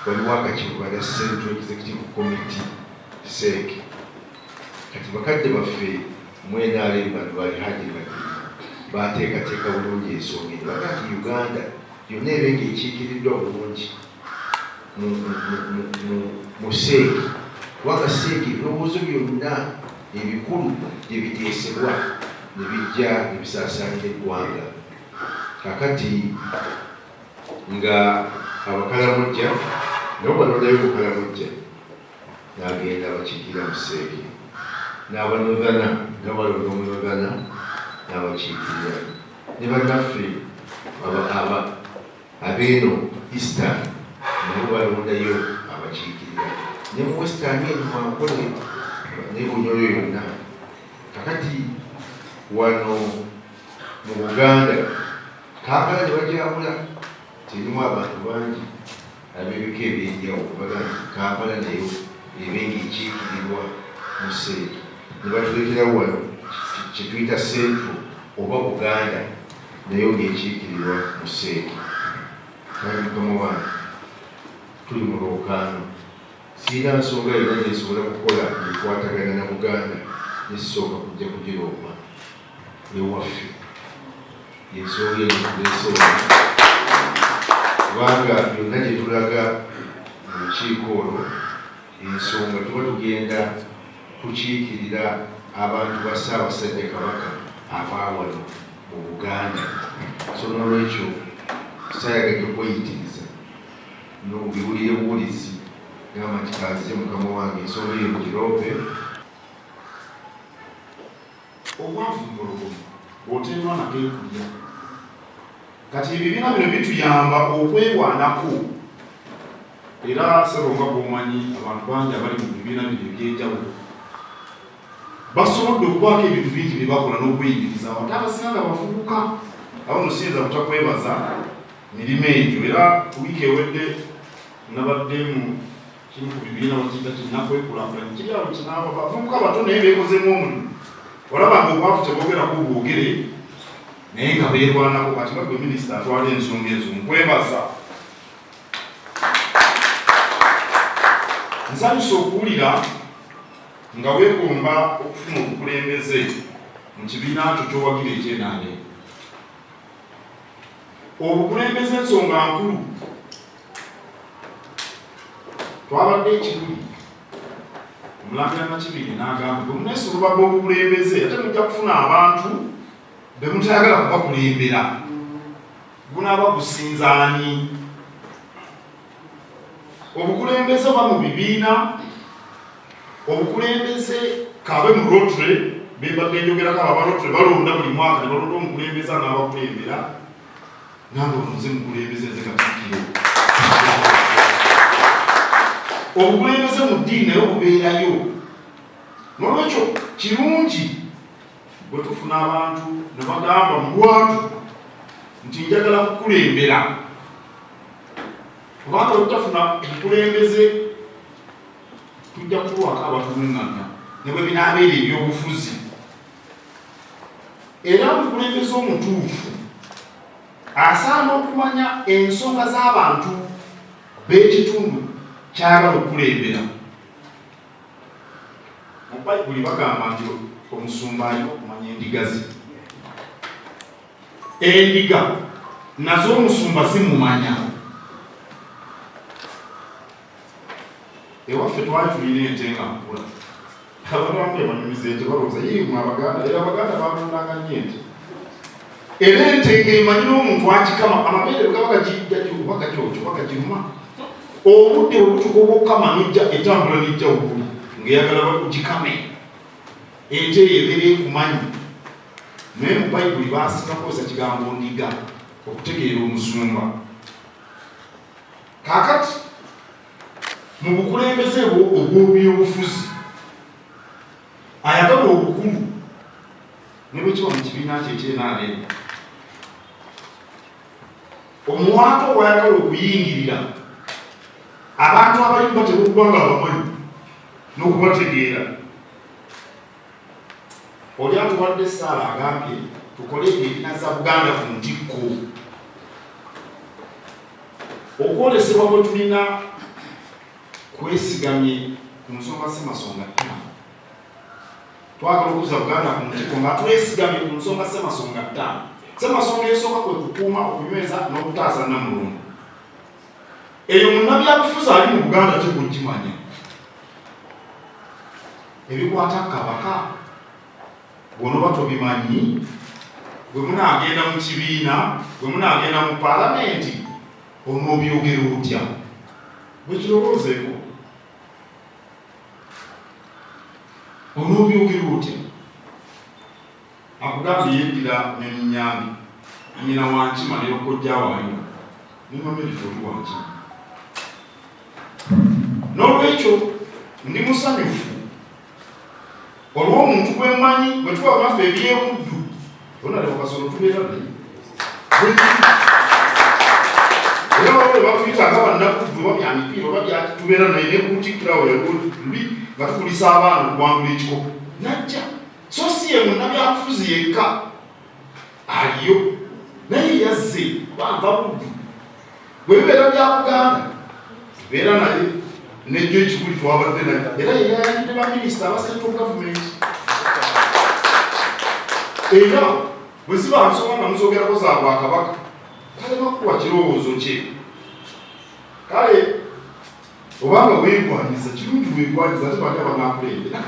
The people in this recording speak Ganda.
waliwo akakiiko bada Central Executive Committee SEC. Kati bakadde baffe mwenale bantu bali haji bateekateeka bulungi ensonga eyo baga nti Uganda yonna ebe ng'ekiikiriddwa bulungi mu SEC, kubanga SEC ebirowoozo byonna ebikulu gye biteesebwa ne bijja ne bisaasaanira eggwanga. Kakati nga abakalamujja nabo balondayo bukalamujja n'agenda abakiikira mu SEC, n'abanodhana nabo balonda omunodhana n'abakiikirira, ne bannaffe abeeno Eastern nabo balondayo abakiikirira, ne mu Western eno Mwankole ne Bunyoro yonna. Kakati wano mu Buganda Kampala ne bajabula kirimu abantu bangi ab'ebika ebyenjawulo baga nti Kampala nayo ebe ng'ekiikirirwa mu SEC, ne batuleetera wano kye tuyita Central oba Buganda nayo ng'ekiikirirwa mu SEC. Kale mukama wange tuli mu lwokaano, sirina nsonga yonna gyesobola kukola ekwatagana na Buganda nesooka kujja kugirooma ewaffe. Ensonga eyo tuleeseewo kubanga byonna gye tulaga mu lukiiko olwo ensonga tuba tugenda kukiikirira abantu ba Ssaabasajja Kabaka abaawano mu Buganda. So n'olwekyo saayagadde kweyitiriza n'obiwulire buwulizi gamba nti kaze mukama wange ensonga eyo mugiroope. Obwavu mbologomu bw'otendwa nako ekulya. Kati ebibiina bino bituyamba okwewaanako, era Sseronga bw'omanyi abantu bangi abali mu bibiina bino eby'enjawulo basobodde okubaako ebintu bingi bye bakola n'okweyigiriza ate abasinga nga bavubuka. Awo nno siyinza butakwebaza mirimu egyo, era wiiki ewedde nabadde mu kimu ku bibiina bakiyita kinnakwekulakulanya kiri awo kinaaba bavubuka bato naye beekozeemu omulimu. Olaba ng'obwavu teboogerako bwogere naye nga beerwanako. Kati nga gwe minisita atwala ensonga ezo nkwebaza. Nsanyusa okuwulira nga weegomba okufuna obukulembeze mu kibiina kyo ky'owagira ekyenaane. Obukulembeze ensonga nkulu. Twabadde ekibuli Omulangira Nakibiri n'agamba bwe muneesolobagga obukulembeze ate mujja kufuna abantu be mutayagala kubakulembera. Gunaaba gusinzaani? Obukulembeze oba mu bibiina, obukulembeze kabe mu Rotary, bebadde njogerako aba Rotary balonda buli mwaka ne balonda omukulembeze n'abakulembera. Nange onoze mukulembeze nze Katikkiro. Obukulembeze mu ddiini naye bubeerayo. N'olwekyo kirungi bwe tufuna abantu ne bagamba mu lwatu nti njagala kukulembera. Kubanga bwe tutafuna obukulembeze tujja kulwako abatuluŋŋamya ne bwe binaabeera ebyobufuzi. Era omukulembeze omutuufu asaana okumanya ensonga z'abantu b'ekitundu kyagala okukulembera. Mu Bayibuli bagamba nti omusumba alina okumanya endiga ze. Endiga nazo omusumba zimumanya. Ewaffe twali tulina ente nga nkula. Abantu abamu ebanyumiza ente balowooza yiimu Abaganda, era Abaganda balundanga nnyo ente. Era ente ng'emanyi n'omuntu agikama amabeere gaba gagijja oba gakyokyo oba gagiruma. Obudde obutuuka obw'okukama n'ojja etambula n'ejja waggulu ng'eyagala bagikame. Ente eyo ebeera ekumanyi. Naye mu Bayibuli baasinga kukozesa kigambo ndiga okutegeera omusumba. Kaakati mu bukulembeze obw'ebyobufuzi ayagala obukulu ne bwe kiba mu kibiina kye ekyenaane. Omuwaatu obwayagala okuyingirira abantu abalimu batebuddwa nga abamanyi n'okubategeera. Oli atuwadde essaala agambye tukole ebibiina za Buganda ku ntikko. Okwolesebwa bwe tulina twesigamye ku nsonga ssemasonga ttaano. Twagala okuza Buganda ku ntikko nga twesigamye ku nsonga ssemasonga ttaano. Ssemasonga esooka kwe kukuuma, okunyweza n'okutaasa Namulundu. Eyo munnabyabufuzi ali mu Buganda tekugimanya. Ebikwata Kabaka bw'onoba tobimanyi, bwe munaagenda mu kibiina, bwe munaagenda mu paalamenti, onoobyogera otya? Bwe kirowoozeeko, onoobyogera otya? Akugambye yeddira ne Nyambi, nnyina Wankima ne Kojja waaliwo, ne Mamerito oli Wankima. N'olwekyo ndi musanyufu olw'omuntu gwe mmanyi bwe tuba baffe ebyebuddu onale Kasolo tubeera naye era wabwe batuyita nga bannabuddu oba bya mipiira oba byaki tubeera naye ne kutikkirawo luli nga tukulisa abaana okuwangula ekikopo najja so si ye munnabyabufuzi yekka aliyo naye yazze bava buddu bwe bibeera bya Buganda tubeera naye nejjo ekikuli twabadde naye era yeyayandide baminisita aba central government era bwe ziba nsonga nga muzogerako za Bwakabaka kale bakuwa kirowoozo kye kale obanga weegwanyiza kirungi weegwanyiza ate bali abanaakulembera